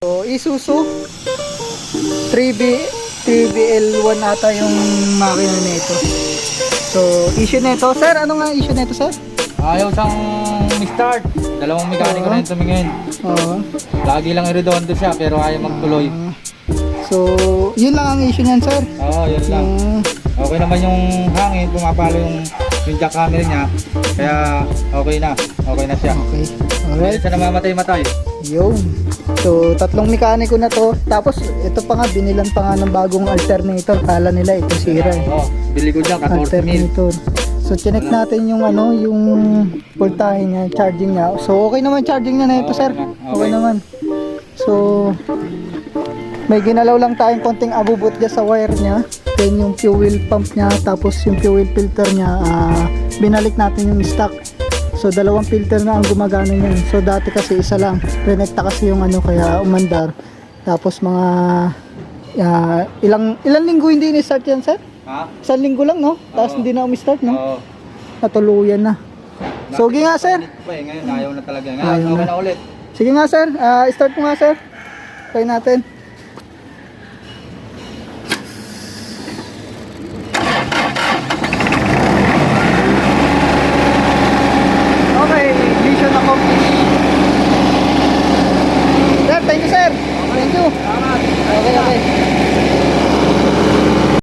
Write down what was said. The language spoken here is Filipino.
So, Isuzu 3BL1 ata yung makina nito. So, issue nito, sir. Ano nga issue nito, sir? Ayaw siyang start. Dalawang mekaniko na yung tumingin. Oo. Lagi lang iredondo siya pero ayaw magtuloy. So, yun lang ang issue niyan, sir. Oo, yun lang. Okay naman yung hangin, pumapalo yung jack hammer niya. Kaya okay na. Okay na siya. Okay. Hindi Alright. siya namamatay-matay. Yun. So, tatlong mekaniko na to. Tapos, ito pa nga, binilan pa nga ng bagong alternator. Kala nila ito sira eh. Oo, bili ko dyan, 14 mil. Alternator. So, chinek natin yung ano, yung voltahe niya, charging niya. So, okay naman charging niya na ito, Okay sir. naman. Okay Okay. naman. So, may ginalaw lang tayong konting abubot dyan sa wire niya. Then, yung fuel pump niya, tapos yung fuel filter niya, binalik natin yung stock. So, dalawang filter na ang gumagana niyan. So, dati kasi isa lang. Renekta kasi yung ano, kaya umandar. Tapos, mga ilang linggo hindi ni-start yan, sir? Ha? Isang linggo lang, no? Tapos Oo. hindi na umi-start, no? Oo. Natuluyan na. So, sige nga, sir. Ngayon ayaw na talaga. Ayaw Ngayon, okay na. na ulit. Sige nga, sir. Start mo nga, sir. Try natin.